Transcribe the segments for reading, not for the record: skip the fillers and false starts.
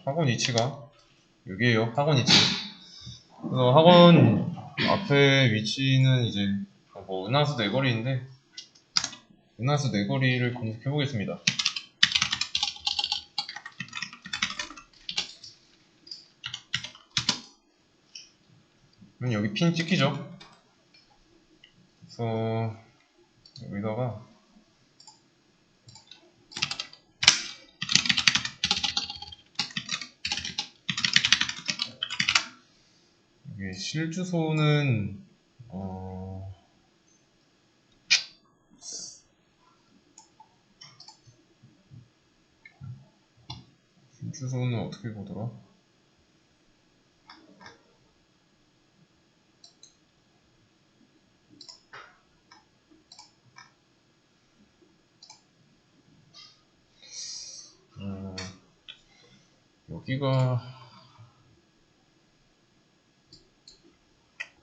학원 위치가 여기에요. 학원 위치. 그래서 학원 앞에 위치는 이제 뭐 은하수 네거리인데, 은하수 네거리를 검색해 보겠습니다. 그럼 여기 핀 찍히죠? 그래서 여기다가 이게 실주소는 실주소는 어떻게 보더라? 여기가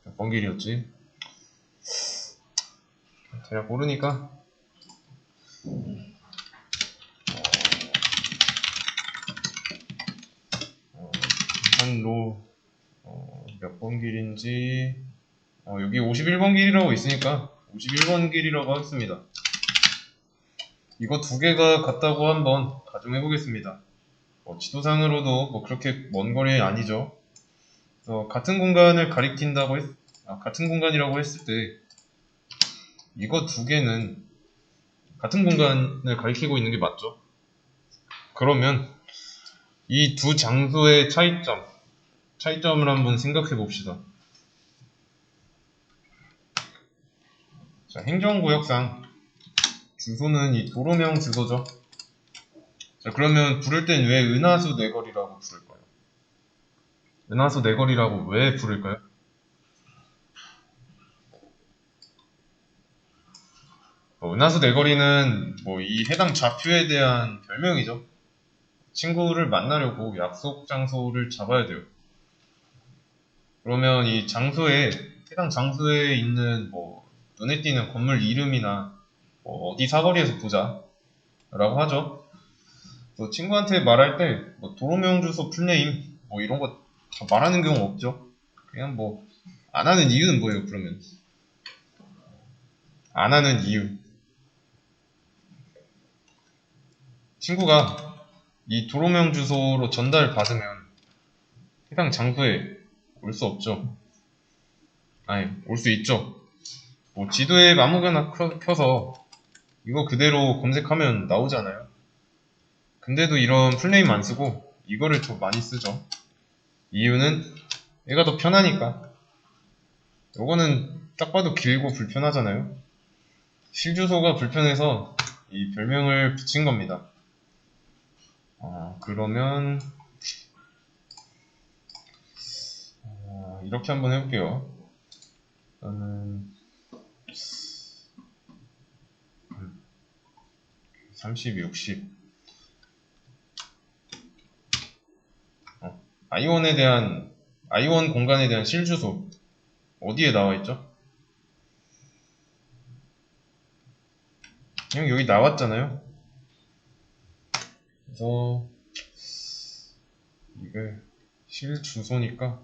몇 번 길이었지? 대략 모르니까 한로 몇 번 길인지 여기 51번 길이라고 있으니까 51번 길이라고 하겠습니다. 이거 두 개가 같다고 한번 가정해 보겠습니다. 지도상으로도 뭐 그렇게 먼 거리 아니죠. 그래서 같은 공간을 가리킨다고 같은 공간이라고 했을 때 이거 두 개는 같은 공간을 가리키고 있는 게 맞죠? 그러면 이 두 장소의 차이점을 한번 생각해 봅시다. 자, 행정구역상 주소는 이 도로명 주소죠. 자, 그러면 부를 땐 왜 은하수 네거리라고 부를까요? 은하수 네거리라고 왜 부를까요? 은하수 네거리는 뭐 이 해당 좌표에 대한 별명이죠. 친구를 만나려고 약속 장소를 잡아야 돼요. 그러면 이 장소에, 해당 장소에 있는 뭐 눈에 띄는 건물 이름이나 뭐 어디 사거리에서 보자 라고 하죠. 또 친구한테 말할 때 뭐 도로명 주소 풀네임 뭐 이런 거 다 말하는 경우 없죠. 그냥 뭐 안 하는 이유는 뭐예요? 그러면 안 하는 이유, 친구가 이 도로명 주소로 전달받으면 해당 장소에 올 수 없죠. 아니, 올 수 있죠. 뭐 지도에 아무거나 켜서 이거 그대로 검색하면 나오잖아요. 근데도 이런 풀네임 안 쓰고 이거를 더 많이 쓰죠. 이유는 얘가 더 편하니까. 요거는 딱 봐도 길고 불편하잖아요. 실주소가 불편해서 이 별명을 붙인 겁니다. 그러면 이렇게 한번 해볼게요. 저는 30, 60 I1 공간에 대한 실주소 어디에 나와있죠? 그냥 여기 나왔잖아요. 그래서 이게 실주소니까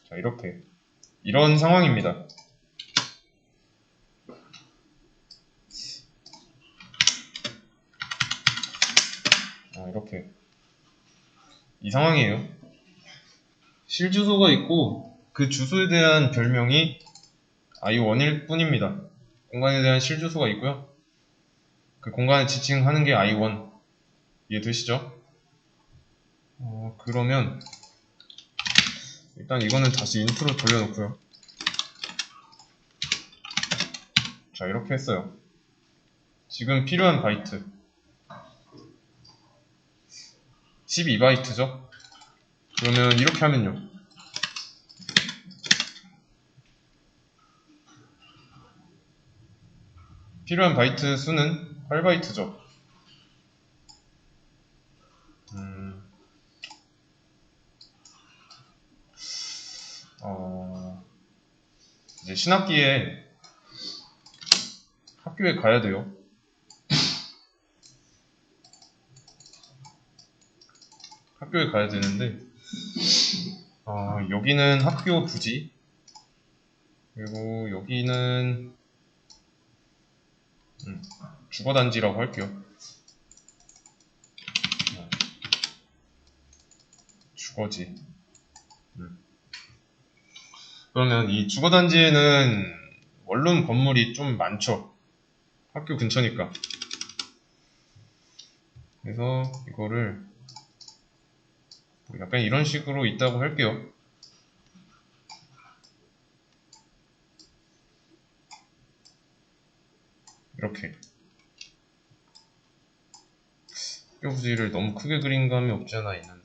자, 이런 상황입니다. 이렇게 이 상황이에요. 실주소가 있고 그 주소에 대한 별명이 I1일 뿐입니다. 공간에 대한 실주소가 있고요. 그 공간을 지칭하는 게 I1. 이해되시죠? 그러면 일단 이거는 다시 인트로 돌려놓고요. 자, 이렇게 했어요. 지금 필요한 바이트 12바이트죠? 그러면 이렇게 하면요. 필요한 바이트 수는 8바이트죠. 이제 신학기에 학교에 가야 돼요. 학교에 가야 되는데, 여기는 학교 부지, 그리고 여기는 주거단지라고 할게요. 주거지. 그러면 이 주거단지에는 원룸 건물이 좀 많죠. 학교 근처니까. 그래서 이거를 약간 이런 식으로 있다고 할게요. 이렇게. 학교 부지를 너무 크게 그린 감이 없지 않아 있는데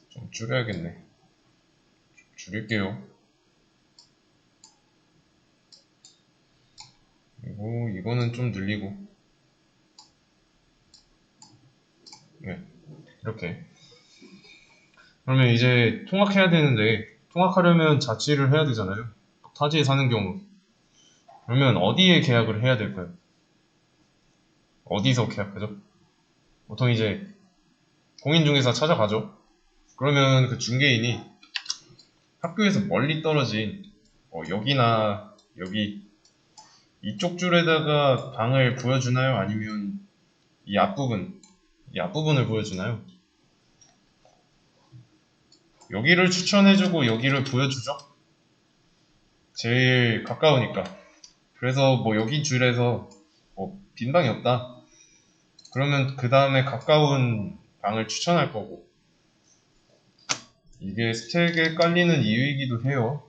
좀 줄여야겠네. 좀 줄일게요. 그리고 이거는 좀 늘리고, 네, 이렇게. 그러면 이제 통학해야 되는데, 통학하려면 자취를 해야 되잖아요. 타지에 사는 경우. 그러면 어디에 계약을 해야 될까요? 어디서 계약하죠? 보통 이제 공인중개사 찾아가죠. 그러면 그 중개인이 학교에서 멀리 떨어진 여기나 여기 이쪽 줄에다가 방을 보여주나요? 아니면 이 앞부분을 보여주나요? 여기를 추천해주고 여기를 보여주죠? 제일 가까우니까. 그래서 뭐 여기 줄에서 빈 방이 없다. 그러면 그 다음에 가까운 방을 추천할 거고. 이게 스택에 깔리는 이유이기도 해요.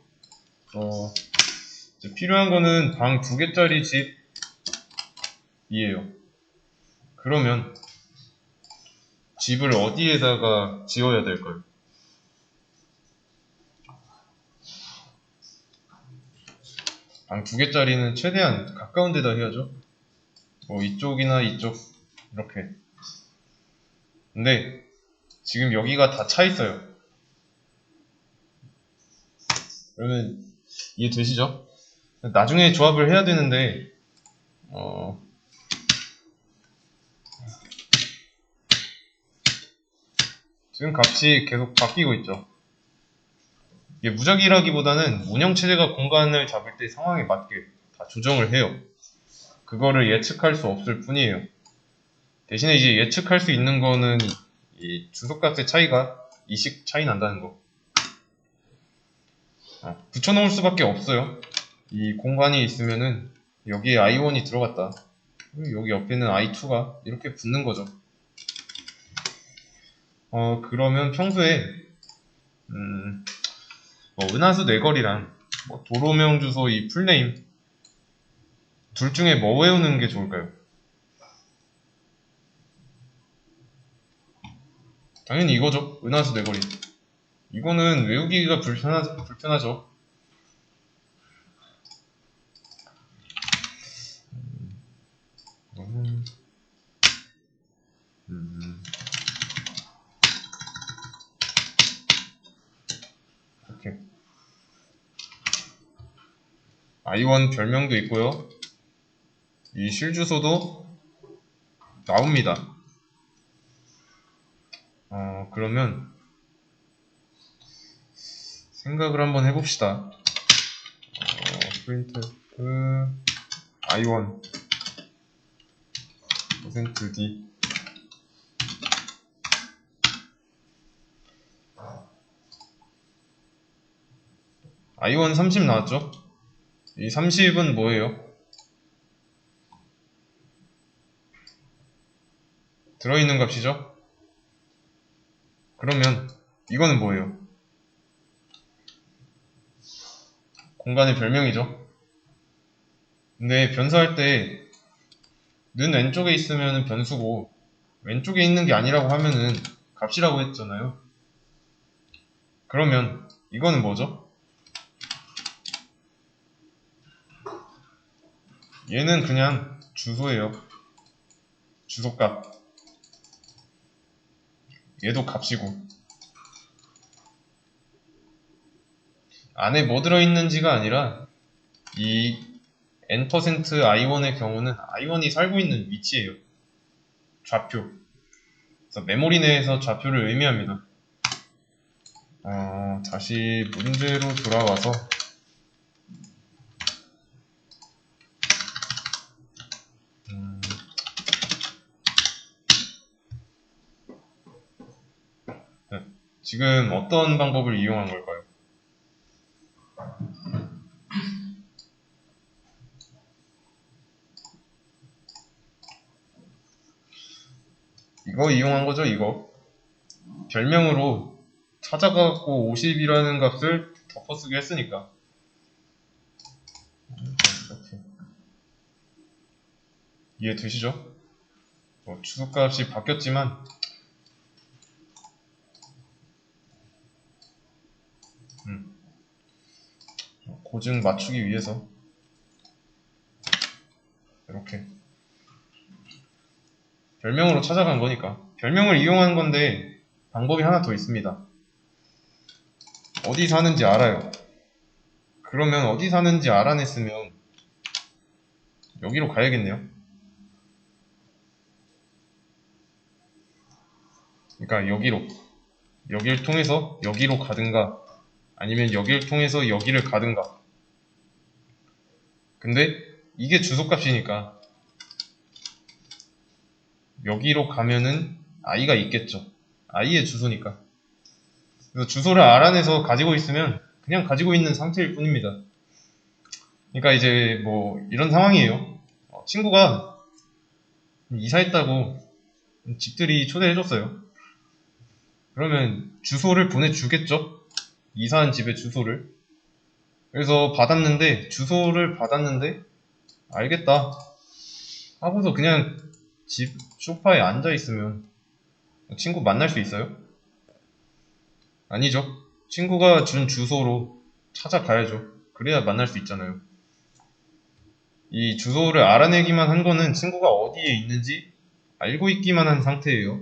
이제 필요한 거는 방 2개짜리 집이에요. 그러면 집을 어디에다가 지어야 될까요? 방 2개짜리는 최대한 가까운 데다 해야죠. 뭐 이쪽이나 이쪽 이렇게. 근데 지금 여기가 다 차 있어요. 그러면 이해되시죠? 나중에 조합을 해야 되는데 지금 값이 계속 바뀌고 있죠. 이게 무작위라기보다는 운영체제가 공간을 잡을 때 상황에 맞게 다 조정을 해요. 그거를 예측할 수 없을 뿐이에요. 대신에 이제 예측할 수 있는 거는 이 주소값의 차이가 이식 차이 난다는 거. 붙여놓을 수밖에 없어요. 이 공간이 있으면은 여기에 i1이 들어갔다. 여기 옆에는 i2가 이렇게 붙는 거죠. 그러면 평소에 은하수 내거리랑 도로명 주소 이 풀네임 둘 중에 뭐 외우는 게 좋을까요? 당연히 이거죠. 은하수 내거리. 이거는 외우기가 불편하죠. 이렇게 i1 별명도 있고요. 이 실주소도 나옵니다. 그러면 생각을 한번 해봅시다. 프린트 i1 %d i1 30 나왔죠? 이 30은 뭐예요? 들어있는 값이죠? 그러면 이거는 뭐예요? 공간의 별명이죠? 근데 변수할 때 는 왼쪽에 있으면 변수고 왼쪽에 있는 게 아니라고 하면은 값이라고 했잖아요. 그러면 이거는 뭐죠? 얘는 그냥 주소예요. 주소값. 얘도 값이고. 안에 뭐 들어있는지가 아니라 이 n%i1의 경우는 i1이 살고 있는 위치예요. 좌표. 그래서 메모리 내에서 좌표를 의미합니다. 다시 문제로 돌아와서 네. 지금 어떤 방법을 이용한 걸까요? 이거 이용한 거죠, 이거. 별명으로 찾아가고 50이라는 값을 덮어쓰기 했으니까. 이렇게. 이해되시죠? 주소값이 바뀌었지만 고증 맞추기 위해서 이렇게 별명으로 찾아간 거니까. 별명을 이용한 건데 방법이 하나 더 있습니다. 어디 사는지 알아요. 그러면 어디 사는지 알아냈으면 여기로 가야겠네요. 그러니까 여기를 통해서 여기로 가든가 아니면 여기를 통해서 여기를 가든가. 근데 이게 주소값이니까 여기로 가면은 i가 있겠죠. i의 주소니까. 그래서 주소를 알아내서 가지고 있으면 그냥 가지고 있는 상태일 뿐입니다. 그러니까 이제 뭐 이런 상황이에요. 친구가 이사했다고 집들이 초대해줬어요. 그러면 주소를 보내주겠죠? 이사한 집의 주소를. 그래서 주소를 받았는데 알겠다 하고서 그냥 집 소파에 앉아있으면 친구 만날 수 있어요? 아니죠. 친구가 준 주소로 찾아가야죠. 그래야 만날 수 있잖아요. 이 주소를 알아내기만 한 거는 친구가 어디에 있는지 알고 있기만 한 상태예요.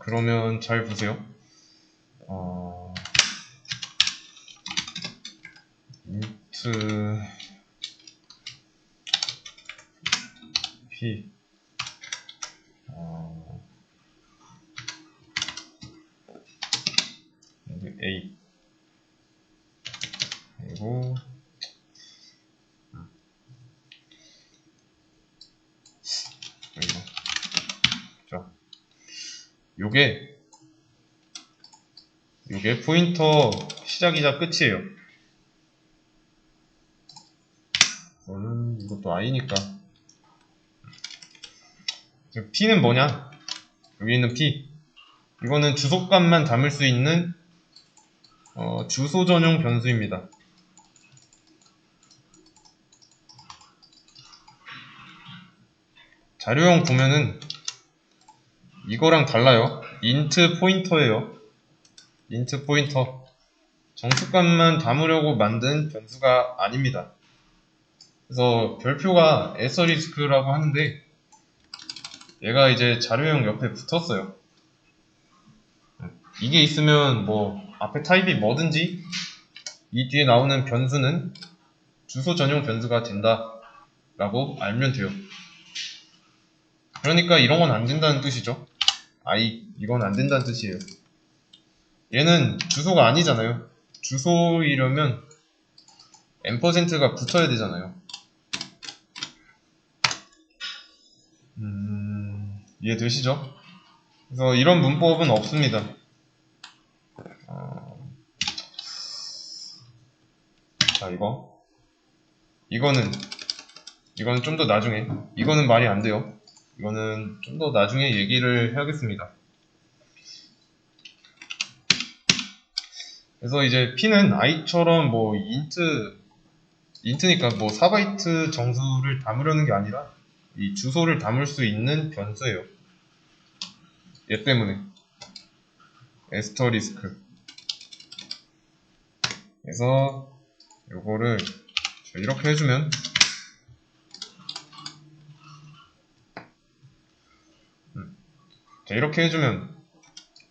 그러면 잘 보세요. int p a 그리고 자, 요게 포인터 시작이자 끝이에요. 이것도 i니까. p는 뭐냐? 여기 있는 p. 이거는 주소값만 담을 수 있는 주소 전용 변수입니다. 자료형 보면은 이거랑 달라요. int 포인터예요. int 포인터. 정수값만 담으려고 만든 변수가 아닙니다. 그래서 별표가 asterisk라고 하는데 얘가 이제 자료형 옆에 붙었어요. 이게 있으면 뭐 앞에 타입이 뭐든지 이 뒤에 나오는 변수는 주소 전용 변수가 된다 라고 알면 돼요. 그러니까 이런 건 안 된다는 뜻이죠. 이건 안 된다는 뜻이에요. 얘는 주소가 아니잖아요. 주소이려면 %가 붙어야 되잖아요. 이해되시죠? 그래서 이런 문법은 없습니다. 자, 이거는 좀 더 나중에, 이거는 말이 안 돼요. 이거는 좀 더 나중에 얘기를 해야겠습니다. 그래서 이제 p는 i처럼 뭐 int니까 뭐 4바이트 정수를 담으려는 게 아니라 이 주소를 담을 수 있는 변수예요. 얘 때문에 에스터리스크. 그래서 요거를 이렇게 해주면 이렇게 해주면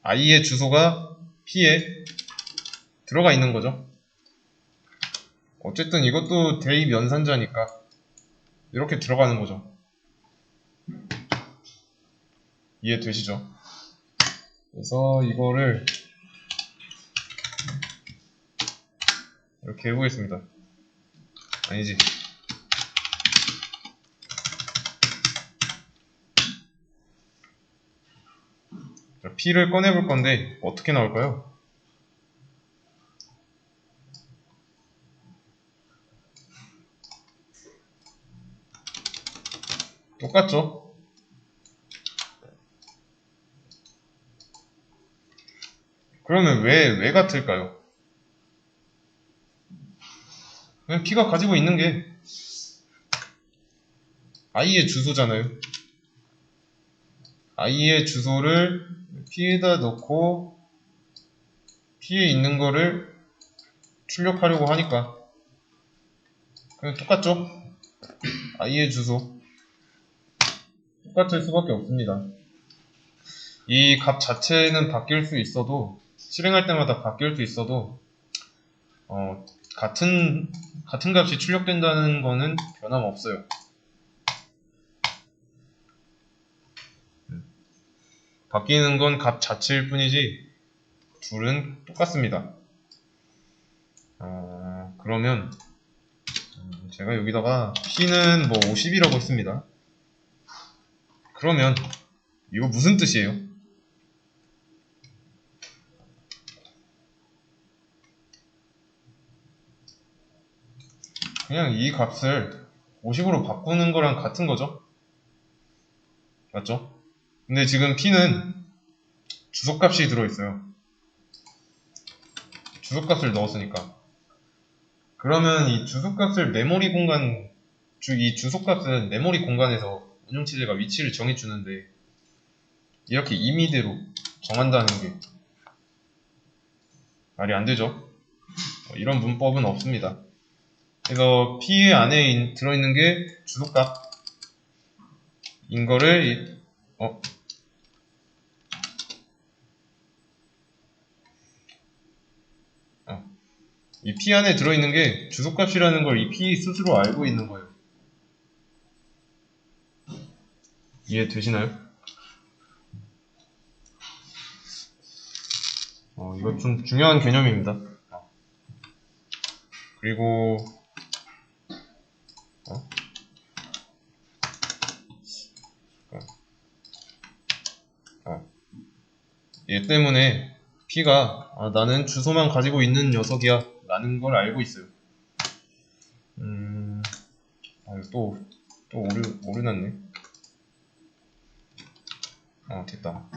i의 주소가 p에 들어가 있는 거죠. 어쨌든 이것도 대입 연산자니까 이렇게 들어가는 거죠. 이해되시죠? 그래서 이거를 이렇게 해보겠습니다. 아니지. 자, P를 꺼내볼 건데 어떻게 나올까요? 똑같죠? 그러면 왜 같을까요? 그냥 P가 가지고 있는 게 I의 주소잖아요. I의 주소를 P에다 넣고 P에 있는 거를 출력하려고 하니까 그냥 똑같죠? I의 주소 똑같을 수밖에 없습니다. 이 값 자체는 바뀔 수 있어도 실행할 때마다 바뀔 수 있어도 같은 값이 출력된다는 거는 변함없어요. 바뀌는 건 값 자체일 뿐이지 둘은 똑같습니다. 그러면 제가 여기다가 P는 뭐 50이라고 했습니다. 그러면 이거 무슨 뜻이에요? 그냥 이 값을 50으로 바꾸는 거랑 같은 거죠? 맞죠? 근데 지금 P는 주소값이 들어있어요. 주소값을 넣었으니까. 그러면 이 주소값을 메모리 공간, 이 주소값은 메모리 공간에서 운영체제가 위치를 정해주는데 이렇게 임의대로 정한다는 게 말이 안 되죠? 이런 문법은 없습니다. 그래서 P 안에 들어있는 게 주소값인 거를 이 P 안에 들어있는 게 주소값이라는 걸 이 P 스스로 알고 있는 거예요. 이해되시나요? 이거 좀 중요한 개념입니다. 그리고 얘 때문에 P가 나는 주소만 가지고 있는 녀석이야 라는 걸 알고 있어요. 또 오류 났네. 됐다.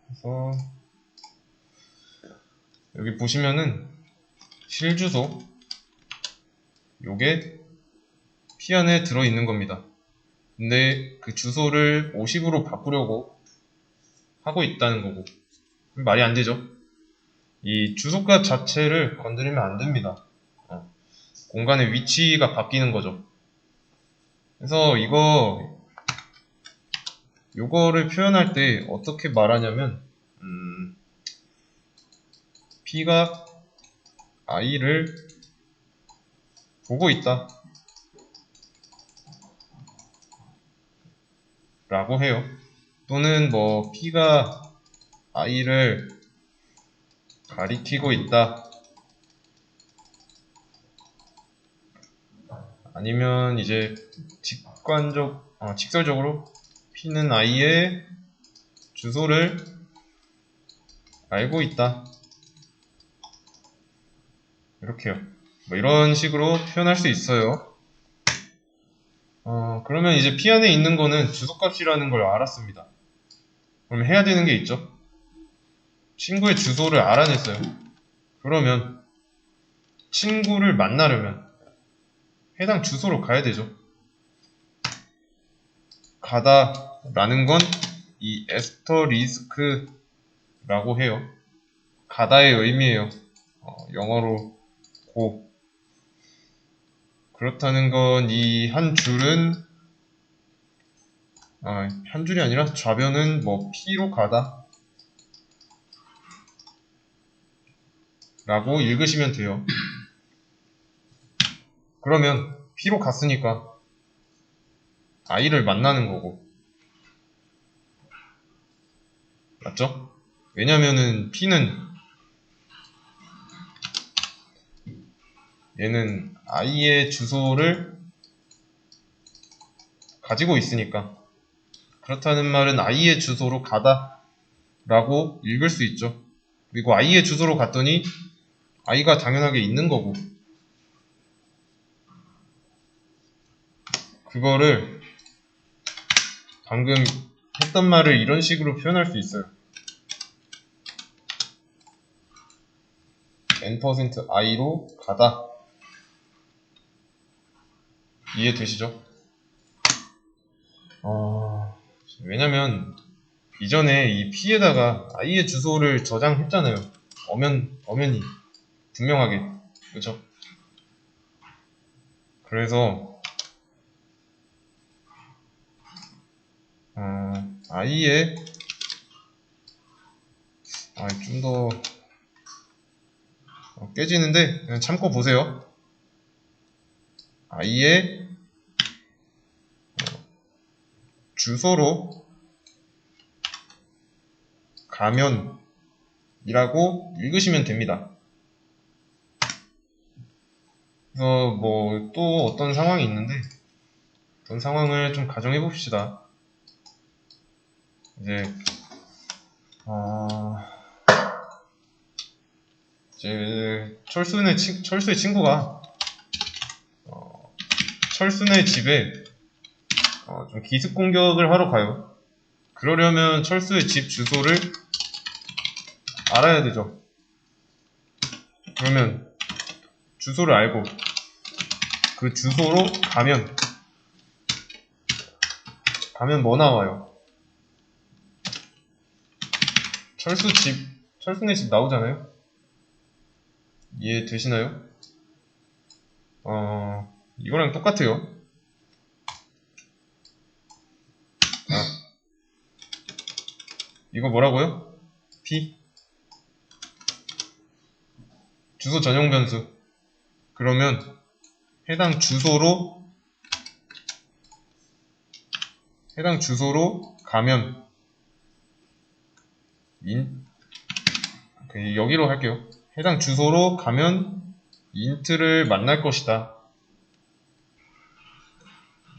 그래서 여기 보시면은 실주소 요게 P 안에 들어있는 겁니다. 근데 그 주소를 50으로 바꾸려고 하고 있다는 거고 말이 안 되죠. 이 주소값 자체를 건드리면 안 됩니다. 공간의 위치가 바뀌는 거죠. 그래서 요거를 표현할 때 어떻게 말하냐면 P가 I를 보고 있다 라고 해요. 또는 뭐 P가 I를 가리키고 있다 아니면 이제 직설적으로 P는 I의 주소를 알고 있다 이렇게요. 뭐 이런 식으로 표현할 수 있어요. 그러면 이제 P 안에 있는 거는 주소값이라는 걸 알았습니다. 그럼 해야 되는 게 있죠. 친구의 주소를 알아냈어요. 그러면 친구를 만나려면 해당 주소로 가야 되죠. 가다 라는 건 이 에스터리스크라고 해요. 가다의 의미예요. 영어로 고. 그렇다는 건 이 한 줄은 한 줄이 아니라 좌변은 뭐 P로 가다 라고 읽으시면 돼요. 그러면 P로 갔으니까 I를 만나는 거고, 맞죠? 왜냐면은 P는 얘는 I의 주소를 가지고 있으니까, 그렇다는 말은 I의 주소로 가다 라고 읽을 수 있죠. 그리고 I의 주소로 갔더니 I가 당연하게 있는 거고, 그거를 방금 했던 말을 이런 식으로 표현할 수 있어요. n%i로 가다. 이해되시죠? 왜냐면 이전에 이 P에다가 i의 주소를 저장했잖아요. 엄연히 분명하게, 그쵸? 그래서 i의 좀 더 깨지는데 그냥 참고 보세요. i의 주소로 가면이라고 읽으시면 됩니다. 그래서 뭐 또 어떤 상황이 있는데, 어떤 상황을 좀 가정해 봅시다. 이제 철수의 친구가 철수네 집에 좀 기습 공격을 하러 가요. 그러려면 철수의 집 주소를 알아야 되죠. 그러면 주소를 알고 그 주소로 가면 뭐 나와요? 철수네 집 나오잖아요. 이해되시나요? 이거랑 똑같아요. 이거 뭐라고요? P 주소 전용 변수. 그러면 해당 주소로 가면 여기로 할게요. 해당 주소로 가면 인트를 만날 것이다.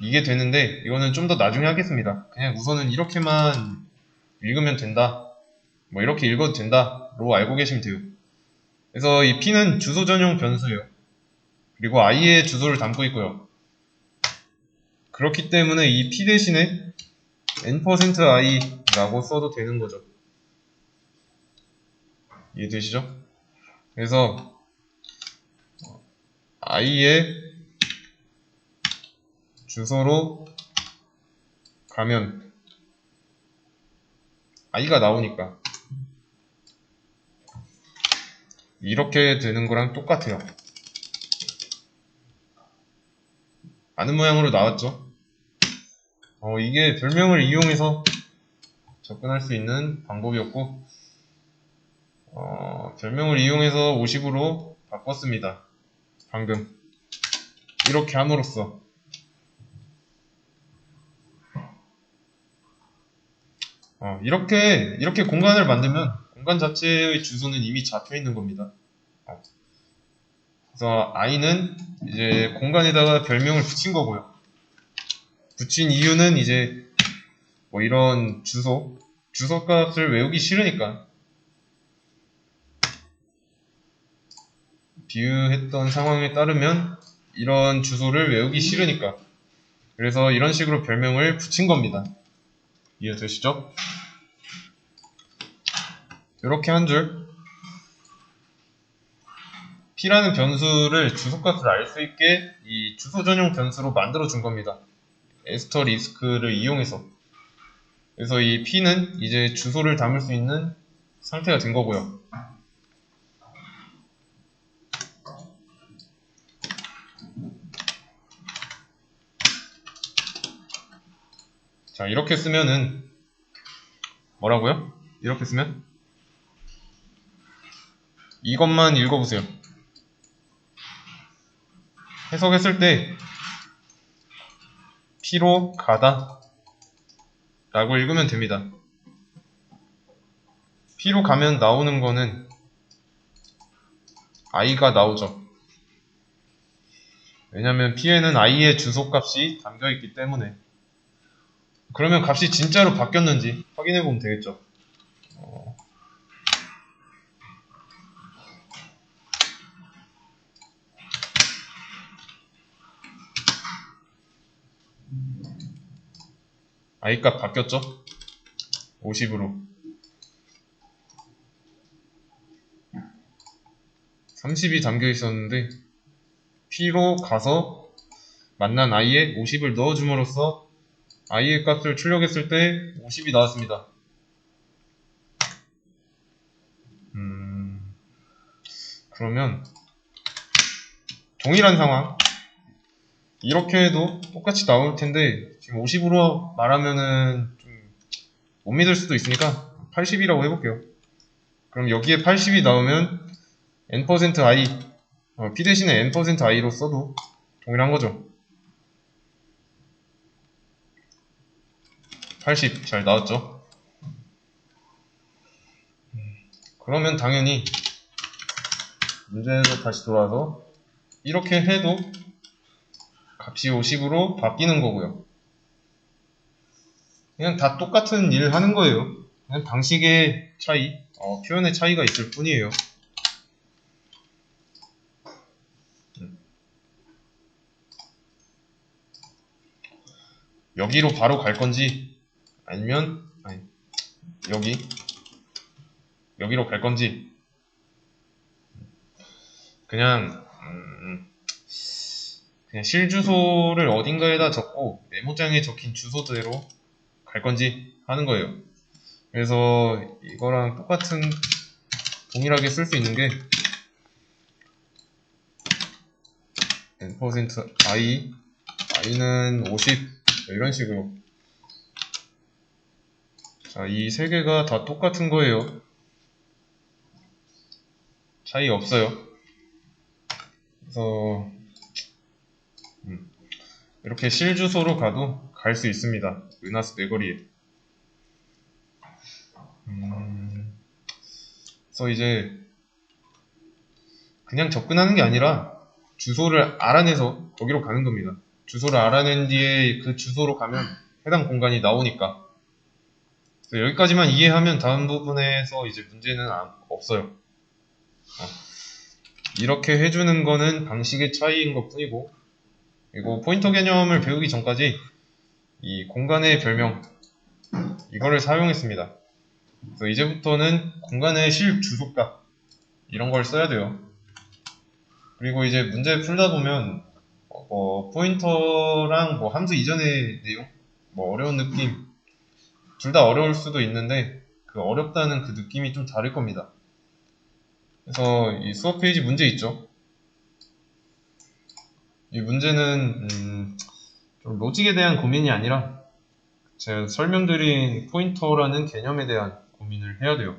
이게 되는데 이거는 좀 더 나중에 하겠습니다. 그냥 우선은 이렇게만 읽으면 된다, 뭐 이렇게 읽어도 된다로 알고 계시면 돼요. 그래서 이 P는 주소 전용 변수예요. 그리고 i의 주소를 담고 있고요. 그렇기 때문에 이 P 대신에 n%i라고 써도 되는 거죠. 이해되시죠? 그래서 i의 주소로 가면 i가 나오니까 이렇게 되는 거랑 똑같아요. 아는 모양으로 나왔죠? 이게 별명을 이용해서 접근할 수 있는 방법이었고, 별명을 이용해서 50으로 바꿨습니다. 방금 이렇게 함으로써 이렇게 공간을 만들면 공간 자체의 주소는 이미 잡혀 있는 겁니다. 그래서 i는 이제 공간에다가 별명을 붙인 거고요. 붙인 이유는 이제 뭐 이런 주소 값을 외우기 싫으니까, 비유했던 상황에 따르면 이런 주소를 외우기 싫으니까, 그래서 이런 식으로 별명을 붙인 겁니다. 이해되시죠? 이렇게 한 줄, P라는 변수를 주소값을 알 수 있게 이 주소 전용 변수로 만들어 준 겁니다. 에스터리스크를 이용해서. 그래서 이 P는 이제 주소를 담을 수 있는 상태가 된 거고요. 자, 이렇게 쓰면은 뭐라고요? 이렇게 쓰면 이것만 읽어보세요. 해석했을 때 P로 가다 라고 읽으면 됩니다. P로 가면 나오는 거는 i가 나오죠. 왜냐면 P에는 i의 주소값이 담겨있기 때문에. 그러면 값이 진짜로 바뀌었는지 확인해보면 되겠죠. i 값 바뀌었죠? 50으로 30이 담겨 있었는데 P로 가서 만난 i에 50을 넣어줌으로써 i의 값을 출력했을 때 50이 나왔습니다. 그러면 동일한 상황 이렇게 해도 똑같이 나올 텐데 지금 50으로 말하면은 좀 못 믿을 수도 있으니까 80이라고 해볼게요. 그럼 여기에 80이 나오면 n%i p 대신에 n%i로 써도 동일한 거죠. 80 잘 나왔죠. 그러면 당연히 문제로 다시 돌아와서 이렇게 해도 값이 50으로 바뀌는 거고요. 그냥 다 똑같은 일 하는 거예요. 그냥 방식의 차이, 표현의 차이가 있을 뿐이에요. 여기로 바로 갈 건지 아니면 여기로 갈 건지 그냥 실주소를 어딘가에다 적고 메모장에 적힌 주소대로 갈 건지 하는 거예요. 그래서 이거랑 똑같은 동일하게 쓸 수 있는 게 n%i i는 50 이런 식으로 자, 이 세 개가 다 똑같은 거예요. 차이 없어요. 그래서 이렇게 실주소로 가도 갈 수 있습니다. 은하수 네거리에. 그래서 이제 그냥 접근하는 게 아니라 주소를 알아내서 거기로 가는 겁니다. 주소를 알아낸 뒤에 그 주소로 가면 해당 공간이 나오니까. 여기까지만 이해하면 다음 부분에서 이제 문제는 없어요. 이렇게 해주는 거는 방식의 차이인 것 뿐이고, 그리고 포인터 개념을 배우기 전까지 이 공간의 별명 이거를 사용했습니다. 그래서 이제부터는 공간의 실 주소값 이런 걸 써야 돼요. 그리고 이제 문제 풀다 보면 포인터랑 함수 이전의 내용 어려운 느낌 둘 다 어려울 수도 있는데 그 어렵다는 그 느낌이 좀 다를 겁니다. 그래서 이 수업 페이지 문제 있죠. 이 문제는 좀 로직에 대한 고민이 아니라 제가 설명드린 포인터라는 개념에 대한 고민을 해야 돼요.